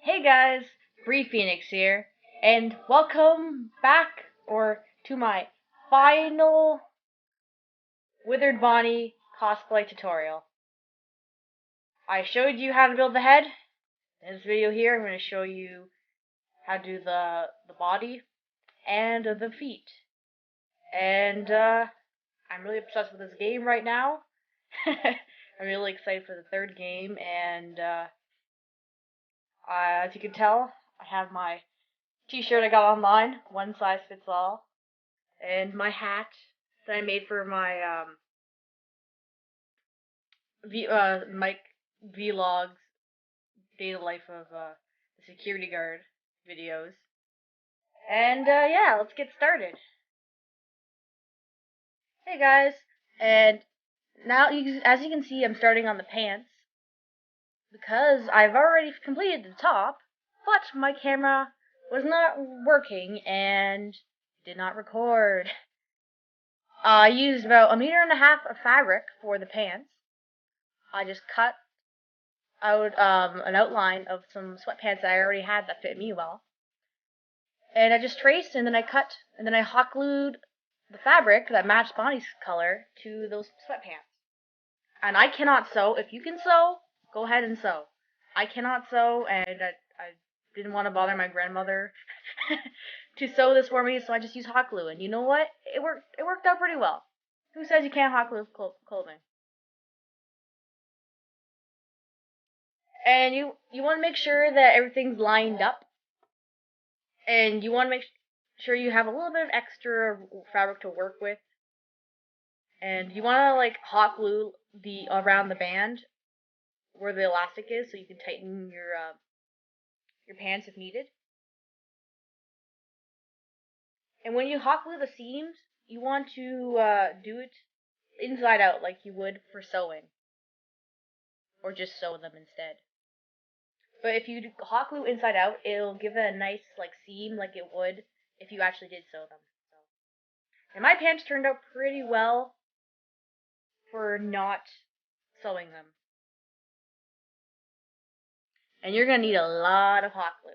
Hey guys, Bree Phoenix here, and welcome back to my final Withered Bonnie cosplay tutorial. I showed you how to build the head. In this video here, I'm going to show you how to do the body and the feet. And I'm really obsessed with this game right now. I'm really excited for the third game, and as you can tell, I have my t-shirt I got online, one size fits all, and my hat that I made for my Mike vlogs, day in the life of the security guard videos. And yeah, let's get started. Hey guys, and now as you can see, I'm starting on the pants because I've already completed the top, but my camera was not working and did not record. I used about 1.5 meters of fabric for the pants. I just cut out an outline of some sweatpants that I already had that fit me well. And I just traced, and then I cut, and then I hot glued the fabric that matched Bonnie's color to those sweatpants. And I cannot sew. If you can sew, go ahead and sew. I cannot sew, and I didn't want to bother my grandmother to sew this for me, so I just used hot glue. And you know what? It worked out pretty well. Who says you can't hot glue clothing? And you want to make sure that everything's lined up, and you want to make sure you have a little bit of extra fabric to work with, and you want to like hot glue the around the band where the elastic is, so you can tighten your pants if needed. And when you hot glue the seams, you want to do it inside out like you would for sewing, or just sew them instead. But if you hot glue inside out, it'll give it a nice like seam like it would if you actually did sew them. So. And my pants turned out pretty well for not sewing them. And you're going to need a lot of hot glue.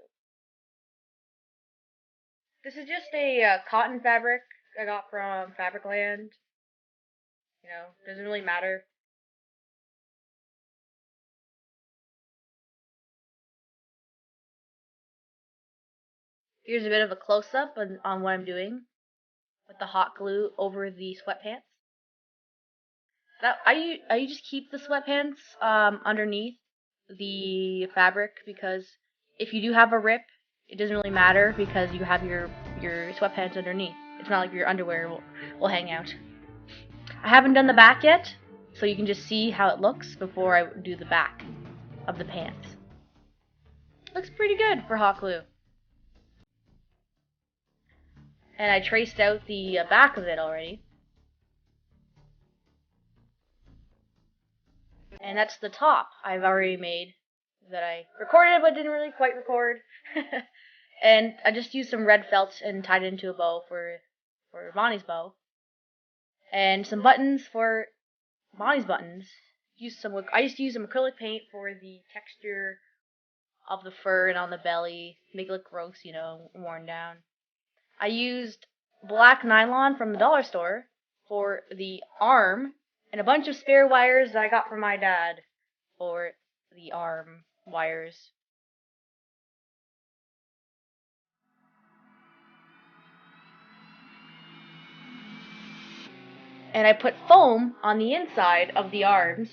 This is just a cotton fabric I got from Fabricland. You know, doesn't really matter. Here's a bit of a close-up on what I'm doing with the hot glue over the sweatpants. I just keep the sweatpants underneath the fabric, because if you do have a rip, it doesn't really matter because you have your sweatpants underneath. It's not like your underwear will hang out. I haven't done the back yet, so you can just see how it looks before I do the back of the pants. Looks pretty good for hot glue. And I traced out the back of it already. And that's the top I've already made that I recorded but didn't really quite record. And I just used some red felt and tied it into a bow for Bonnie's bow. And some buttons for Bonnie's buttons. I used to use some acrylic paint for the texture of the fur and on the belly, make it look gross, you know, worn down. I used black nylon from the dollar store for the arm, and a bunch of spare wires that I got from my dad for the arm wires. And I put foam on the inside of the arms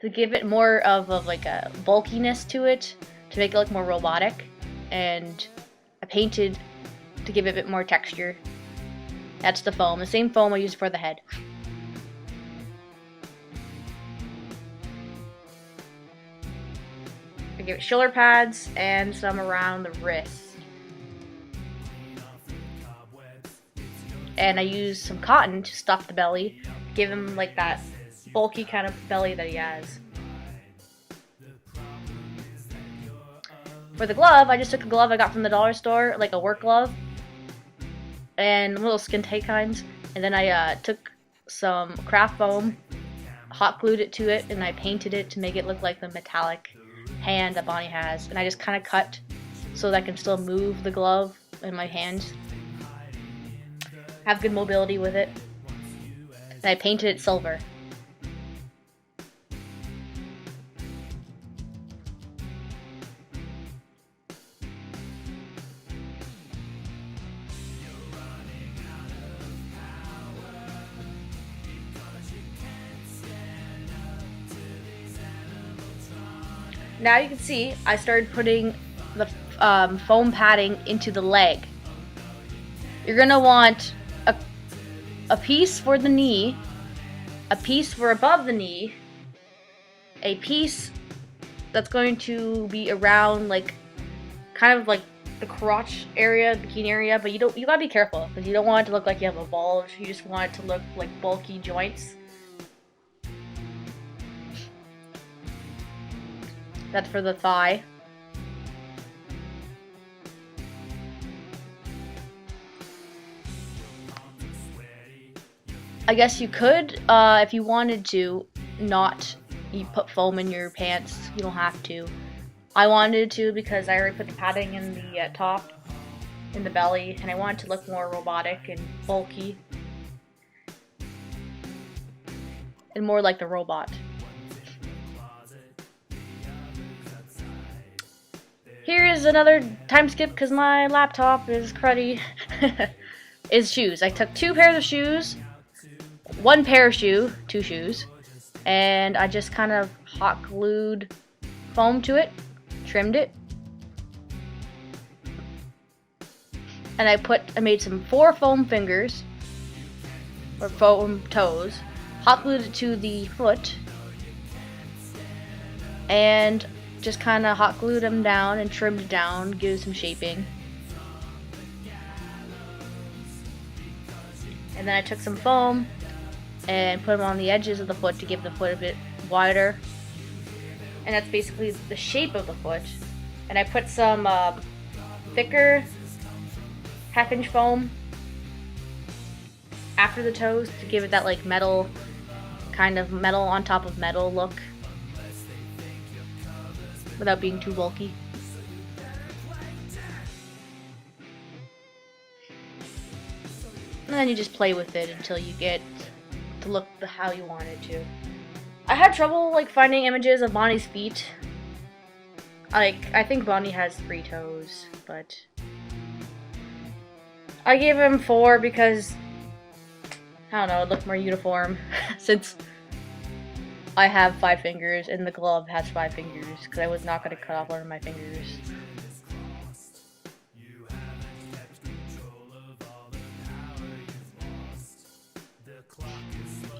to give it more of like a bulkiness to it, to make it look more robotic. And I painted to give it a bit more texture. That's the foam, the same foam I used for the head. I give it shoulder pads and some around the wrist. And I use some cotton to stuff the belly, give him like that bulky kind of belly that he has. For the glove, I just took a glove I got from the dollar store, like a work glove, and little skin tight kinds, and then I took some craft foam, hot glued it to it, and I painted it to make it look like the metallic hand that Bonnie has, and I just kind of cut so that I can still move the glove in my hands. Have good mobility with it. And I painted it silver. Now you can see I started putting the foam padding into the leg. You're gonna want a piece for the knee, a piece for above the knee, a piece that's going to be around like kind of like the crotch area, the bikini area, but you gotta be careful because you don't want it to look like you have a bulge. You just want it to look like bulky joints. That's for the thigh. I guess you could, if you wanted to, not you put foam in your pants. You don't have to. I wanted to because I already put the padding in the top, in the belly, and I wanted to look more robotic and bulky. And more like the robot. Here's another time skip because my laptop is cruddy. Is shoes. I took 2 pairs of shoes, 1 pair of two shoes, and I just kind of hot glued foam to it, trimmed it, and I made some 4 foam fingers or foam toes, hot glued it to the foot, and just kind of hot glued them down and trimmed down, give some shaping. And then I took some foam and put them on the edges of the foot to give the foot a bit wider. And that's basically the shape of the foot. And I put some thicker 1/2-inch foam after the toes to give it that like metal, kind of metal on top of metal look, without being too bulky. And then you just play with it until you get to look how you want it to. I had trouble like finding images of Bonnie's feet. I think Bonnie has 3 toes, but I gave him 4 because I don't know, it looked more uniform since I have 5 fingers and the glove has 5 fingers because I was not going to cut off one of my fingers.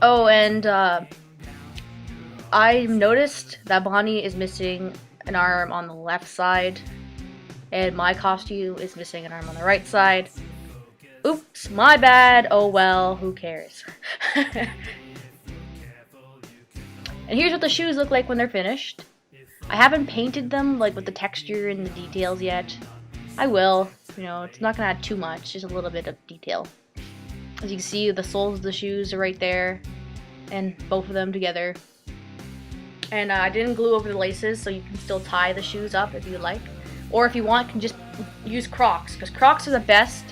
Oh, and I noticed that Bonnie is missing an arm on the left side and my costume is missing an arm on the right side. Oops, my bad. Oh well, who cares? And here's what the shoes look like when they're finished. I haven't painted them like with the texture and the details yet. I will, you know, it's not gonna add too much, just a little bit of detail. As you can see, the soles of the shoes are right there, and both of them together. And I didn't glue over the laces, so you can still tie the shoes up if you like. Or if you want, you can just use Crocs, because Crocs are the best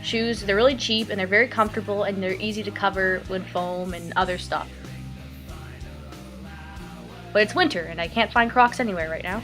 shoes. They're really cheap, and they're very comfortable, and they're easy to cover with foam and other stuff. But it's winter, and I can't find Crocs anywhere right now.